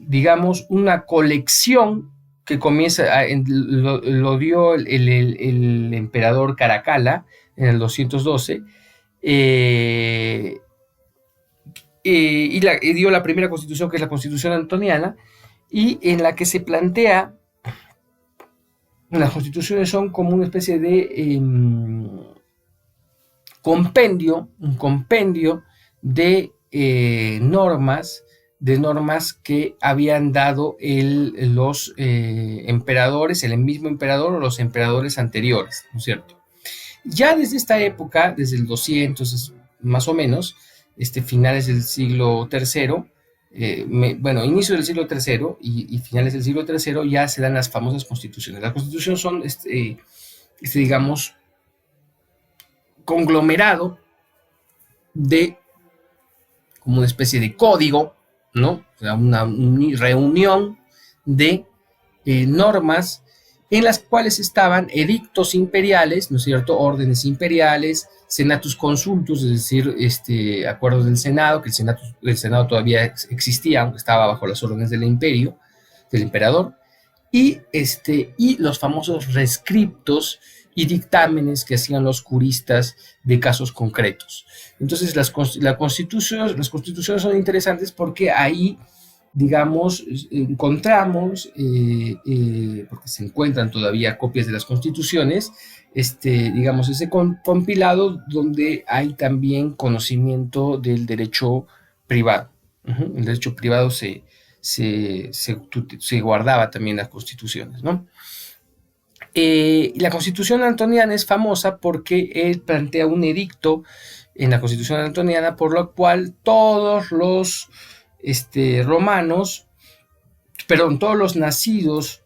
digamos, una colección que comienza, lo dio el emperador Caracalla en el 212, y dio la primera constitución, que es la Constitución Antoniana, y en la que se plantea, las constituciones son como una especie de compendio de normas que habían dado los emperadores, el mismo emperador o los emperadores anteriores, ¿no es cierto? Ya desde esta época, desde el 200 más o menos, finales del siglo III, inicio del siglo III y finales del siglo III, ya se dan las famosas constituciones. Las constituciones son, digamos, conglomerado de como una especie de código, ¿no? O sea, una reunión de normas en las cuales estaban edictos imperiales, ¿no es cierto?, órdenes imperiales, senatus consultus, es decir, acuerdos del Senado, que el Senado todavía existía, aunque estaba bajo las órdenes del imperio, del emperador, y los famosos rescriptos y dictámenes que hacían los juristas de casos concretos. Entonces, las constituciones son interesantes porque ahí, digamos, encontramos, porque se encuentran todavía copias de las constituciones, digamos, ese compilado donde hay también conocimiento del derecho privado. El derecho privado se guardaba también en las constituciones, ¿no? La Constitución Antoniana es famosa porque él plantea un edicto en la Constitución Antoniana por lo cual todos los todos los nacidos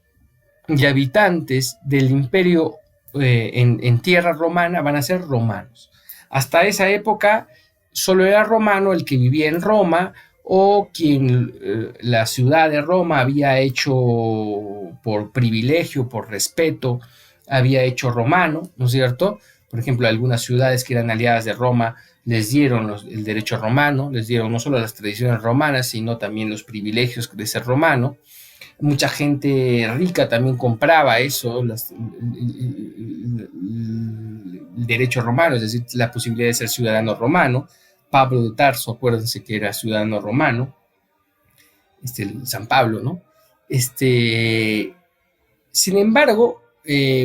y habitantes del imperio en tierra romana van a ser romanos. Hasta esa época solo era romano el que vivía en Roma o quien la ciudad de Roma había hecho por privilegio, por respeto, había hecho romano, ¿no es cierto? Por ejemplo, algunas ciudades que eran aliadas de Roma les dieron el derecho romano, les dieron no solo las tradiciones romanas, sino también los privilegios de ser romano. Mucha gente rica también compraba eso, el derecho romano, es decir, la posibilidad de ser ciudadano romano. Pablo de Tarso, acuérdense que era ciudadano romano, San Pablo, ¿no? Sin embargo,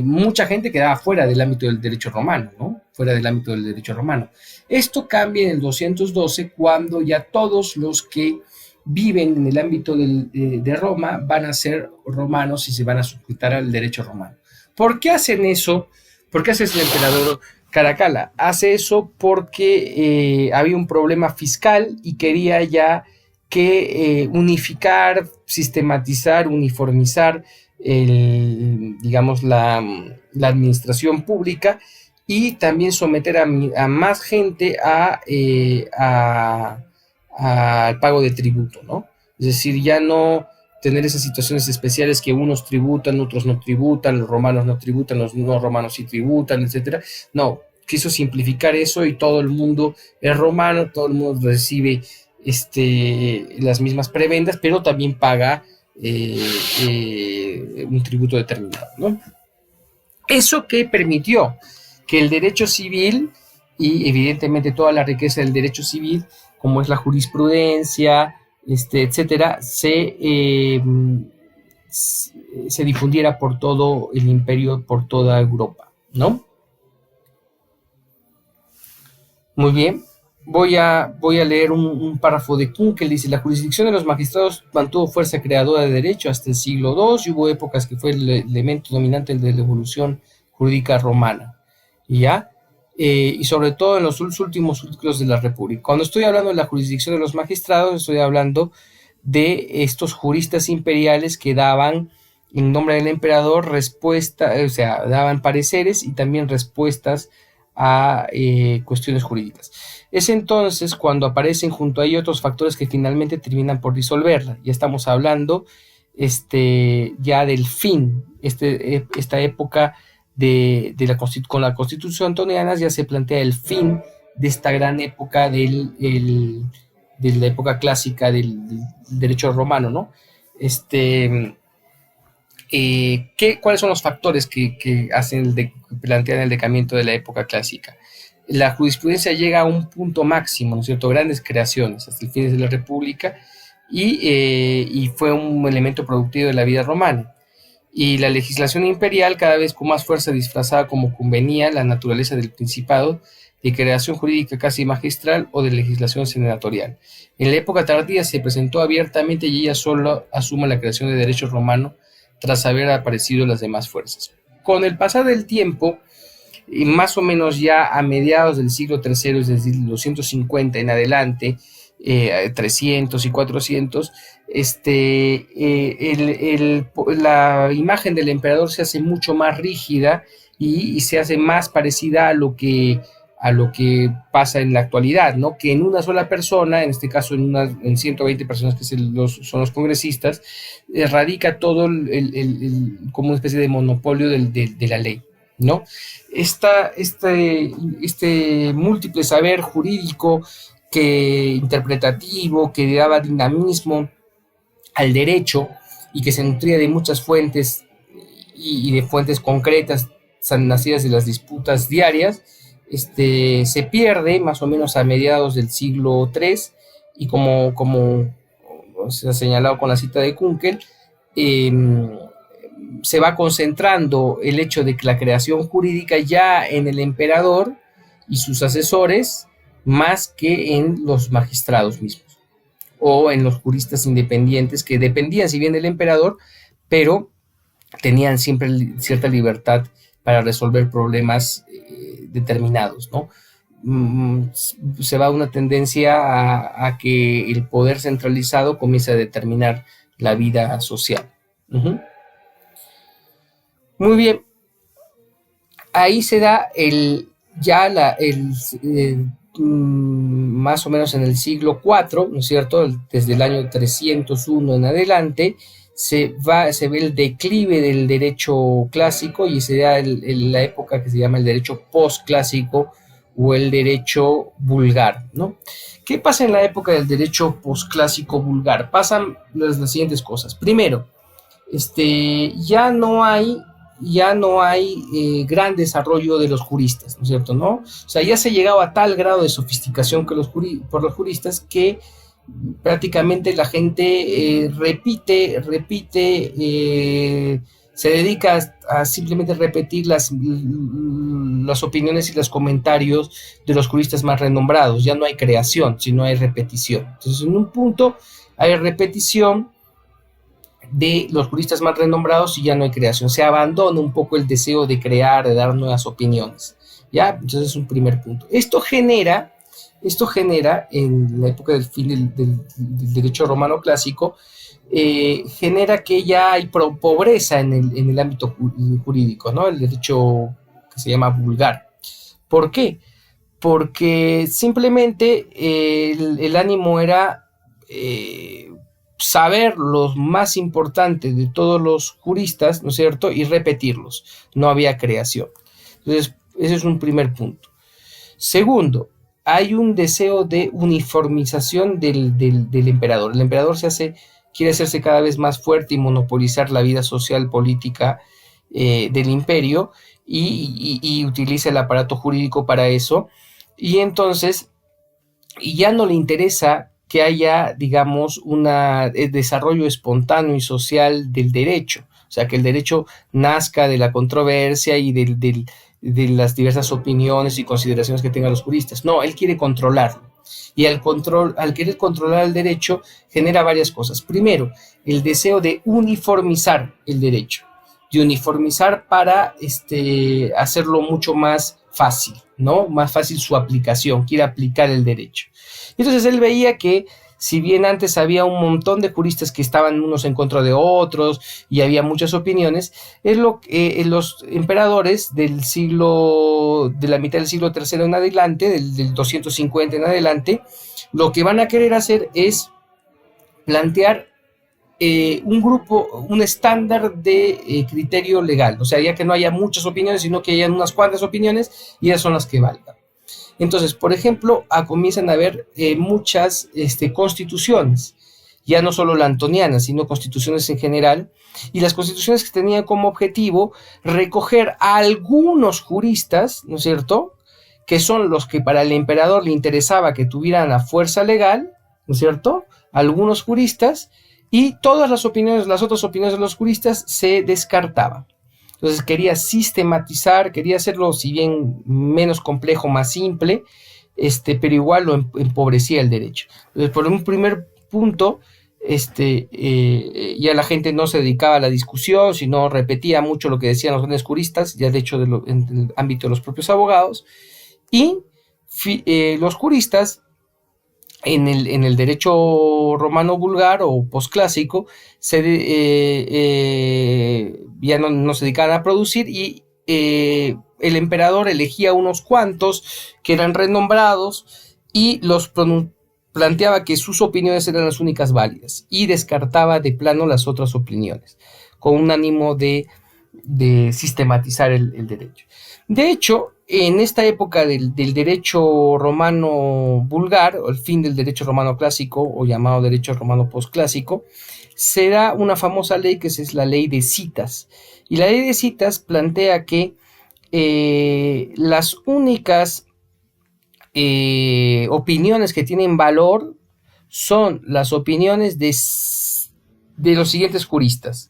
mucha gente quedaba fuera del ámbito del derecho romano, ¿no? Fuera del ámbito del derecho romano. Esto cambia en el 212 cuando ya todos los que viven en el ámbito de Roma van a ser romanos y se van a sujetar al derecho romano. ¿Por qué hacen eso? ¿Por qué hace el emperador Caracalla? Hace eso porque había un problema fiscal y quería ya que unificar, sistematizar, uniformizar digamos, la administración pública y también someter a más gente al pago de tributo, ¿no? Es decir, ya no tener esas situaciones especiales que unos tributan, otros no tributan, los romanos no tributan, los no romanos sí tributan, etcétera. No, quiso simplificar eso y todo el mundo es romano, todo el mundo recibe las mismas prebendas, pero también paga un tributo determinado, ¿no? Eso que permitió que el derecho civil y evidentemente toda la riqueza del derecho civil, como es la jurisprudencia, etcétera, se difundiera por todo el imperio, por toda Europa, ¿no? Muy bien. Voy a leer un párrafo de Kunkel. Dice: la jurisdicción de los magistrados mantuvo fuerza creadora de derecho hasta el siglo II y hubo épocas que fue el elemento dominante de la evolución jurídica romana. ¿Ya? Y sobre todo en los últimos siglos de la República. Cuando estoy hablando de la jurisdicción de los magistrados, estoy hablando de estos juristas imperiales que daban, en nombre del emperador, respuestas, o sea, daban pareceres y también respuestas a cuestiones jurídicas. Es entonces cuando aparecen junto a ellos otros factores que finalmente terminan por disolverla. Ya estamos hablando ya del fin, esta época con la Constitución antoniana ya se plantea el fin de esta gran época de la época clásica del derecho romano, ¿no? ¿Cuáles son los factores que plantean el decaimiento de la época clásica? La jurisprudencia llega a un punto máximo, ¿no es cierto? Grandes creaciones hasta el fin de la República y fue un elemento productivo de la vida romana. Y la legislación imperial, cada vez con más fuerza, disfrazada como convenía la naturaleza del principado, de creación jurídica casi magistral o de legislación senatorial. En la época tardía se presentó abiertamente y ella solo asume la creación de derecho romano tras haber aparecido las demás fuerzas. Con el pasar del tiempo, y más o menos ya a mediados del siglo III, es decir, 250 en adelante, 300 y 400, la imagen del emperador se hace mucho más rígida y se hace más parecida a lo que pasa en la actualidad, ¿no? Que en una sola persona, en este caso en 120 personas que son los congresistas, radica todo como una especie de monopolio de la ley, ¿no? Este múltiple saber jurídico interpretativo, que daba dinamismo al derecho y que se nutría de muchas fuentes y de fuentes concretas nacidas de las disputas diarias, se pierde más o menos a mediados del siglo III y como se ha señalado con la cita de Kunkel, se va concentrando el hecho de que la creación jurídica ya en el emperador y sus asesores más que en los magistrados mismos o en los juristas independientes que dependían si bien del emperador, pero tenían siempre cierta libertad para resolver problemas determinados, ¿no? Se va una tendencia a que el poder centralizado comience a determinar la vida social. Muy bien, ahí se da más o menos en el siglo IV, ¿no es cierto? Desde el año 301 en adelante, se ve el declive del derecho clásico y se da la época que se llama el derecho postclásico o el derecho vulgar, ¿no? ¿Qué pasa en la época del derecho postclásico vulgar? Pasan las siguientes cosas. Primero, ya no hay gran desarrollo de los juristas, ¿no es cierto? ¿No? O sea, ya se ha llegado a tal grado de sofisticación por los juristas que prácticamente la gente se dedica a simplemente repetir las opiniones y los comentarios de los juristas más renombrados. Ya no hay creación, sino hay repetición. Entonces, en un punto hay repetición de los juristas más renombrados y ya no hay creación. Se abandona un poco el deseo de crear, de dar nuevas opiniones. ¿Ya? Entonces es un primer punto. Esto genera en la época del fin del derecho romano clásico, genera que ya hay pobreza en el ámbito jurídico, ¿no? El derecho que se llama vulgar. ¿Por qué? Porque simplemente el ánimo era saber lo más importante de todos los juristas, ¿no es cierto? Y repetirlos. No había creación. Entonces, ese es un primer punto. Segundo, hay un deseo de uniformización del emperador. El emperador quiere hacerse cada vez más fuerte y monopolizar la vida social, política del imperio y utiliza el aparato jurídico para eso. Y entonces, ya no le interesa que haya, digamos, un desarrollo espontáneo y social del derecho. O sea, que el derecho nazca de la controversia y de las diversas opiniones y consideraciones que tengan los juristas. No, él quiere controlarlo. Y al querer controlar el derecho, genera varias cosas. Primero, el deseo de uniformizar el derecho. De uniformizar para hacerlo mucho más fácil, ¿no? Más fácil su aplicación. Quiere aplicar el derecho. Entonces él veía que si bien antes había un montón de juristas que estaban unos en contra de otros y había muchas opiniones, los emperadores de la mitad del siglo III en adelante, del 250 en adelante, lo que van a querer hacer es plantear un estándar de criterio legal. O sea, ya que no haya muchas opiniones, sino que hayan unas cuantas opiniones y esas son las que valgan. Entonces, por ejemplo, comienzan a haber muchas constituciones, ya no solo la antoniana, sino constituciones en general, y las constituciones que tenían como objetivo recoger a algunos juristas, ¿no es cierto?, que son los que para el emperador le interesaba que tuvieran la fuerza legal, ¿no es cierto?, algunos juristas, y todas las otras opiniones de los juristas se descartaban. Entonces quería sistematizar, quería hacerlo, si bien menos complejo, más simple, pero igual lo empobrecía el derecho. Entonces, por un primer punto, ya la gente no se dedicaba a la discusión, sino repetía mucho lo que decían los grandes juristas, ya de hecho en el ámbito de los propios abogados, y los juristas en el derecho romano vulgar o posclásico ya no se dedicaban a producir y el emperador elegía unos cuantos que eran renombrados y los planteaba que sus opiniones eran las únicas válidas y descartaba de plano las otras opiniones con un ánimo de sistematizar el derecho. De hecho, en esta época del derecho romano vulgar, o el fin del derecho romano clásico, o llamado derecho romano postclásico, se da una famosa ley que es la ley de citas. Y la ley de citas plantea que las únicas opiniones que tienen valor son las opiniones de los siguientes juristas.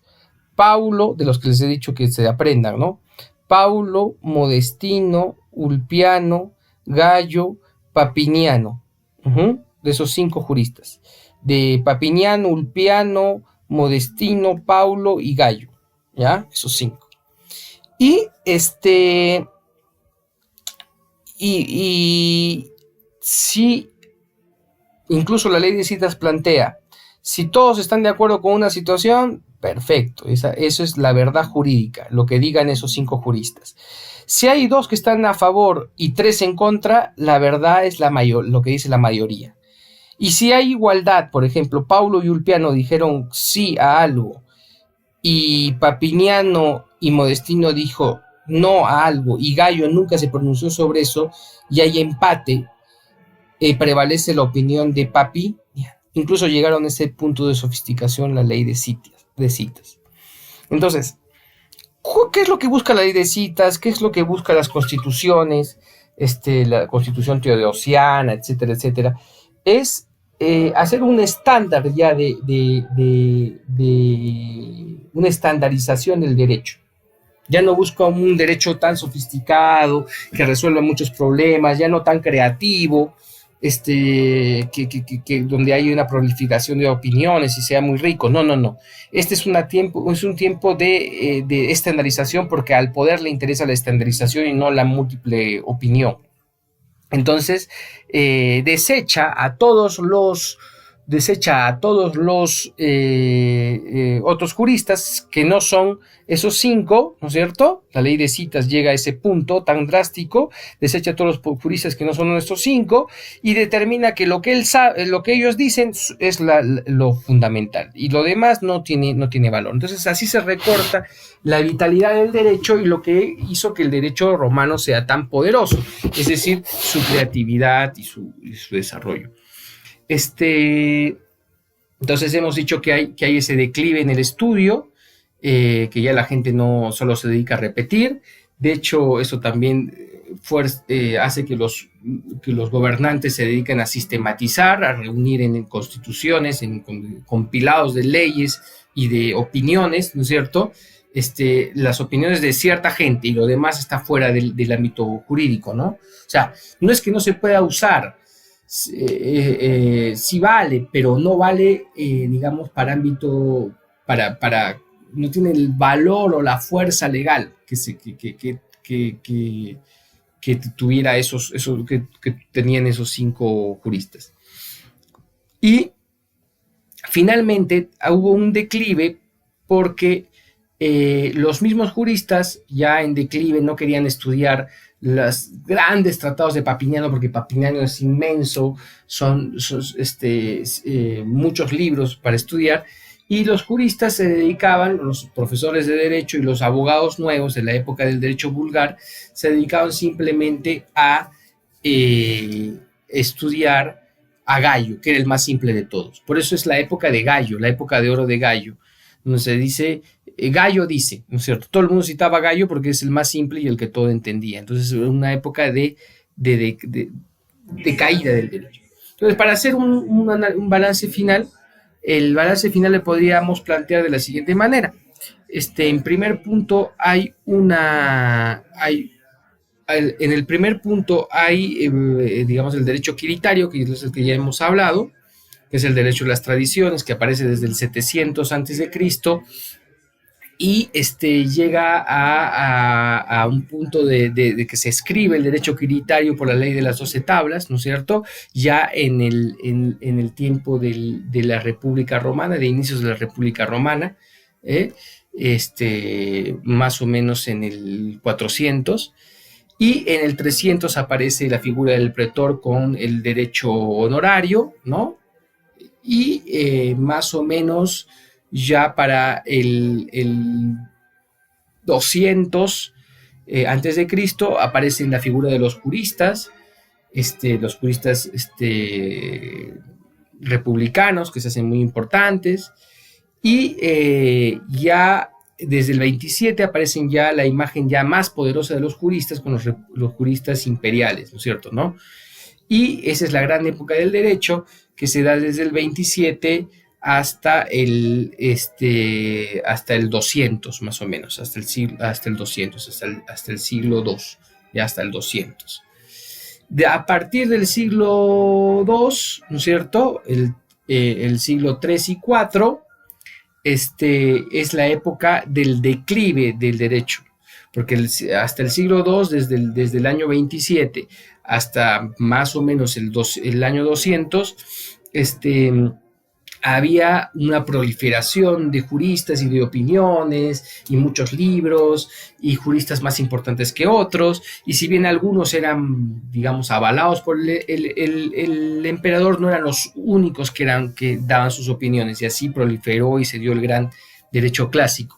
Paulo, de los que les he dicho que se aprendan, ¿no? Paulo, Modestino, Ulpiano, Gallo, Papiniano, de esos 5 juristas, de Papiniano, Ulpiano, Modestino, Paulo y Gallo, ¿ya? Esos 5. Y si incluso la ley de citas plantea, si todos están de acuerdo con una situación, perfecto, eso es la verdad jurídica, lo que digan esos 5 juristas. Si hay 2 que están a favor y 3 en contra, la verdad es lo que dice la mayoría. Y si hay igualdad, por ejemplo, Paulo y Ulpiano dijeron sí a algo y Papiniano y Modestino dijo no a algo, y Gallo nunca se pronunció sobre eso, y hay empate, prevalece la opinión de Papi. Incluso llegaron a ese punto de sofisticación la ley de citas. Entonces, ¿qué es lo que busca la ley de citas? ¿Qué es lo que busca las constituciones? La constitución teodosiana, etcétera, etcétera. Es hacer un estándar ya de una estandarización del derecho. Ya no busca un derecho tan sofisticado que resuelva muchos problemas, ya no tan creativo, donde hay una prolificación de opiniones y sea muy rico. No, no, no. Este es un tiempo de estandarización, porque al poder le interesa la estandarización y no la múltiple opinión. Entonces, desecha a todos los otros juristas que no son esos 5, ¿no es cierto? La ley de citas llega a ese punto tan drástico, desecha a todos los juristas que no son estos 5 y determina que lo que ellos dicen es lo fundamental, y lo demás no tiene valor. Entonces así se recorta la vitalidad del derecho y lo que hizo que el derecho romano sea tan poderoso, es decir, su creatividad y su desarrollo. Entonces hemos dicho que hay ese declive en el estudio, que ya la gente no solo se dedica a repetir. De hecho, eso también hace que los gobernantes se dediquen a sistematizar, a reunir en constituciones, en compilados de leyes y de opiniones, ¿no es cierto? Las opiniones de cierta gente, y lo demás está fuera del ámbito jurídico, ¿no? O sea, no es que no se pueda usar, sí vale, pero no vale, digamos, para no tiene el valor o la fuerza legal que tuviera que tenían esos 5 juristas. Y finalmente hubo un declive porque los mismos juristas, ya en declive, no querían estudiar los grandes tratados de Papiniano, porque Papiniano es inmenso, son muchos libros para estudiar, y los juristas se dedicaban, los profesores de derecho y los abogados nuevos de la época del derecho vulgar, se dedicaban simplemente a estudiar a Gallo, que era el más simple de todos. Por eso es la época de Gallo, la época de oro de Gallo, donde se dice, Gallo dice, ¿no es cierto? Todo el mundo citaba a Gallo porque es el más simple y el que todo entendía. Entonces, una época de caída del derecho. Entonces, para hacer un balance final, el balance final le podríamos plantear de la siguiente manera. En primer punto en el primer punto hay, digamos, el derecho quiritario, que es el que ya hemos hablado, que es el derecho de las tradiciones, que aparece desde el 700 a.C., y llega a un punto de que se escribe el derecho quiritario por la ley de las 12 tablas, ¿no es cierto? Ya en el tiempo de la República Romana, de inicios de la República Romana, más o menos en el 400, y en el 300 aparece la figura del pretor con el derecho honorario, ¿no? Y más o menos ya para el 200 antes de Cristo aparece la figura de los juristas, los juristas republicanos, que se hacen muy importantes, y ya desde el 27 aparecen ya la imagen ya más poderosa de los juristas, con los juristas imperiales, ¿no es cierto?, ¿no? Y esa es la gran época del derecho, que se da desde el 27 hasta el 200, más o menos, hasta el siglo II, ya hasta el 200. A partir del siglo II, ¿no es cierto?, el siglo III y IV, es la época del declive del derecho, porque hasta el siglo II, desde el año 27 hasta más o menos el año 200, había una proliferación de juristas y de opiniones y muchos libros y juristas más importantes que otros, y si bien algunos eran, digamos, avalados por el emperador, no eran los únicos que daban sus opiniones, y así proliferó y se dio el gran derecho clásico.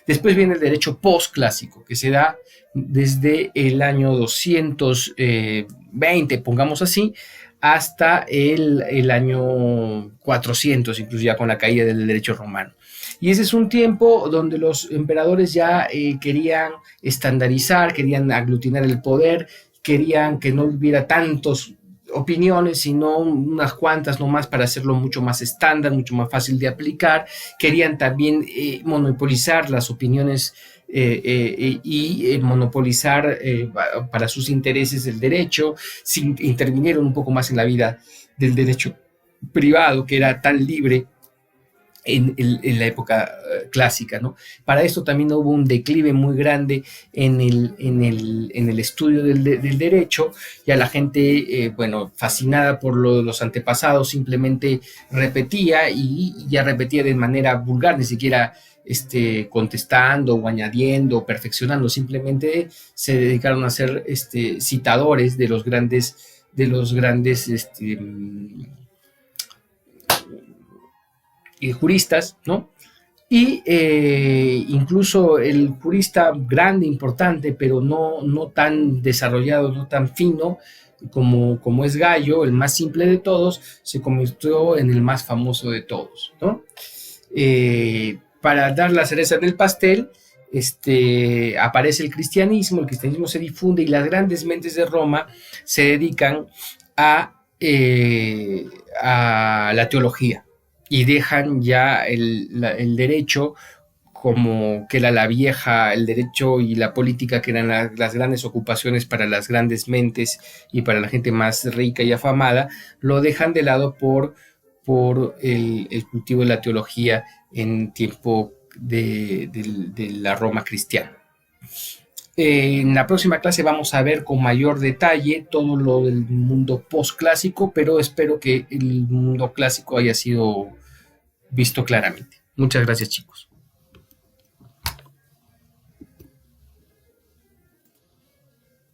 Después viene el derecho postclásico, que se da desde el año 220, pongamos así, hasta el año 400, incluso ya con la caída del derecho romano. Y ese es un tiempo donde los emperadores ya querían estandarizar, querían aglutinar el poder, querían que no hubiera tantos opiniones, sino unas cuantas nomás para hacerlo mucho más estándar, mucho más fácil de aplicar. Querían también monopolizar las opiniones y monopolizar para sus intereses el derecho, intervinieron un poco más en la vida del derecho privado, que era tan libre en la época clásica, ¿no? Para esto también hubo un declive muy grande en el estudio del derecho, ya la gente, bueno, fascinada por los antepasados, simplemente repetía y ya repetía de manera vulgar, ni siquiera contestando o añadiendo o perfeccionando, simplemente se dedicaron a ser citadores de los grandes juristas, ¿no? Y incluso el jurista grande, importante, pero no tan desarrollado, no tan fino como es Gallo, el más simple de todos, se convirtió en el más famoso de todos, ¿no? Para dar la cereza en el pastel, aparece el cristianismo se difunde y las grandes mentes de Roma se dedican a la teología y dejan ya el derecho, como que era el derecho y la política, que eran las grandes ocupaciones para las grandes mentes y para la gente más rica y afamada, lo dejan de lado por el cultivo de la teología en tiempo de la Roma cristiana. En la próxima clase vamos a ver con mayor detalle todo lo del mundo postclásico, pero espero que el mundo clásico haya sido visto claramente. Muchas gracias, chicos.